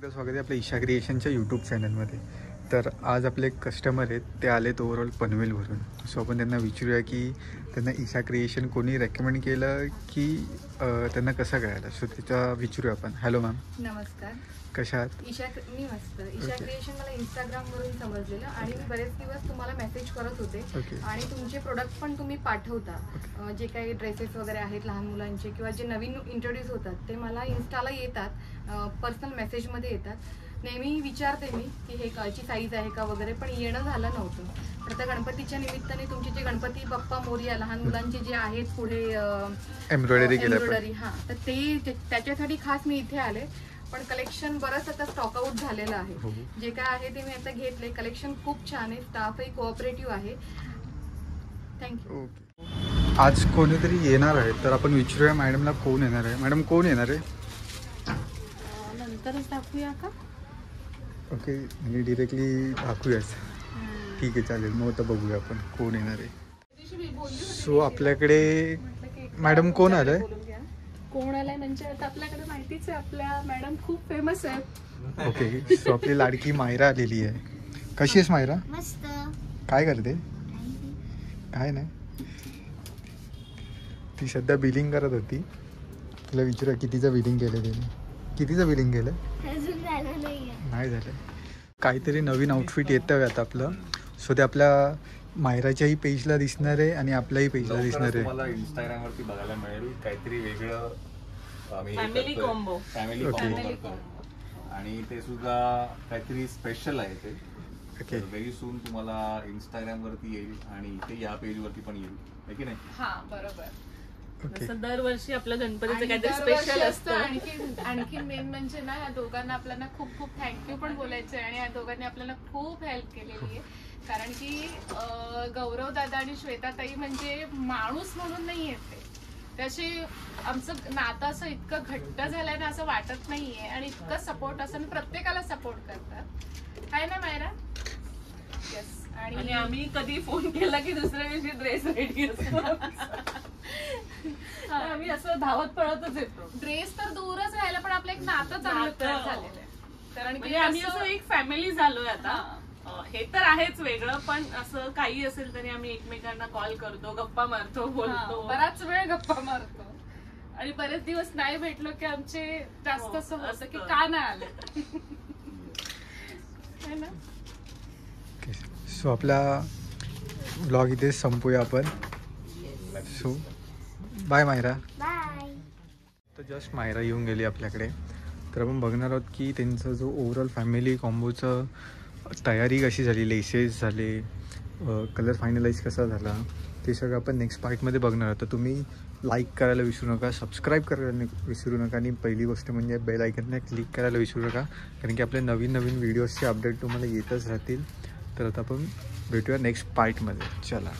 एकदा स्वागत आहे आपल्या ईशा क्रिएशनच्या यूट्यूब चॅनलमध्ये. तर आज आपले एक कस्टमर आहेत, ते आलेत ओव्हरऑल पनवेलवरून. सो आपण त्यांना विचारूया की त्यांना ईशा क्रिएशन कोणी रेकमेंड केलं की त्यांना कसं कळालं. सो तिचा विचारूया आपण. Hello ma'am. नमस्कार. कशा आहात? मी मस्त. ईशा क्रिएशन मला इंस्टाग्रामवरून समजलेलं आणि मी बरेच दिवस तुम्हाला मेसेज करत होते आणि तुमचे प्रोडक्ट पण तुम्ही पाठवता. जे काही ड्रेसेस वगैरे आहेत लहान मुलांचे किंवा जे नवीन इंट्रोड्यूस होतात ते मला इन्स्टाला येतात, पर्सनल मेसेजमध्ये येतात. नेहमी विचारते मी की हे कालची साईज आहे का वगैरे, पण येणं झालं नव्हतं. तर त्या गणपतीच्या निमित्ताने तुमचे जे गणपती बाप्पा मोरया लहान मुलांचे जे आहेत पुढे एम्ब्रॉयडरी, हां, तर ते त्याच्यासाठी खास मी इथे आले. पण कलेक्शन बरंच आता स्टॉक आउट झालेलं आहे. जे काय आहे ते मी आता घेतले. कलेक्शन खूप छान आहे, स्टाफही कोऑपरेटिव्ह आहे. थँक्यू. आज कोणीतरी येणार आहे, तर आपण विचारूया मॅडमला कोण येणार आहे. मॅडम कोण येणार आहे? नंतरच दाखवूया का? ओके, म्हणजे डिरेक्टली दाखवूयाच. ठीक आहे, चालेल. मग आता बघूया आपण कोण येणार आहे. सो आपल्याकडे मॅडम कोण आलंय? कोण आलाय म्हणजे आता आपल्याकडे माहितीच आहे, आपल्या मॅडम खूप फेमस आहेत. ओके, सो आपली लाडकी मायरा आलेली आहे. कशी आहेस मायरा? मस्त. काय करते? काय नाही, ती सध्या बिलिंग करत होती. तुला विचारूया कितीचं बिलिंग केलं तिने. कितीचं बिलिंग केलं? अजून झालं नाही झालं. काहीतरी नवीन आउटफिट येतं आता आपलं. सो ते आपल्या मायराच्याही पेजला दिसणार आहे आणि आपल्याही पेजला दिसणार आहे. तुम्हाला इंस्टाग्रामवरती बघायला मिळेल काहीतरी वेगळं. फॅमिली कॉम्बो आणि ते सुद्धा काहीतरी स्पेशल आहे ते. ओके, व्हेरी सून तुम्हाला इंस्टाग्रामवरती येईल आणि इथे या पेजवरती पण येईल, आहे की नाही? हा, बरोबर. ओके. दरवर्षी आपल्या गणपतीचं काहीतरी स्पेशल असतं. आणखी मेन म्हणजे ना, या दोघांना आपल्याला खूप खूप थँक्यू पण बोलायचं आहे. आणि या दोघांनी आपल्याला खूप हेल्प केलेली आहे. कारण की गौरव दादा आणि श्वेताताई म्हणजे माणूस म्हणून नाही येते, त्याशी आमचं नातं असं इतकं घट्ट झालंय ना, असं वाटत नाहीये. आणि इतकं सपोर्ट असं प्रत्येकाला सपोर्ट करतात, आहे ना मायरा? येस. आणि आम्ही कधी फोन केला की दुसऱ्या दिवशी ड्रेस रेडी असतो. आम्ही असं धावत पळतच येतो. ड्रेस तर दूरच राहिला, पण आपलं एक नातं चांगलं तयार झालेलं आहे. कारण की आम्ही असं एक फॅमिली झालोय आता. हे तर आहेच वेगळं, पण असं काही असेल तरी आम्ही एकमेकांना कॉल करतो, गप्पा मारतो, बोलतो, बराच वेळ गप्पा मारतो. आणि बरेच दिवस नाही भेटलो की आमचे जास्त असं होतं की का नाही आले. सो आपला ब्लॉग इथे संपूया आपण. So bye Myra. बाय. तर जस्ट मायरा येऊन गेली आपल्याकडे. तर आपण बघणार आहोत की त्यांचं जो ओव्हरऑल फॅमिली कॉम्बोचं तयारी कशी झाली, लेसेस झाले, कलर फायनलाइज कसा झाला, ते सगळं आपण नेक्स्ट पार्टमध्ये बघणार आहोत. तर तुम्ही लाईक करायला विसरू नका, सबस्क्राईब करायला विसरू नका आणि पहिली गोष्ट म्हणजे बेल आयकॉनला क्लिक करायला विसरू नका, कारण की आपले नवीन नवीन व्हिडिओजचे अपडेट तुम्हाला येतच राहतील. तर आता आपण भेटूया नेक्स्ट पार्टमध्ये. चला.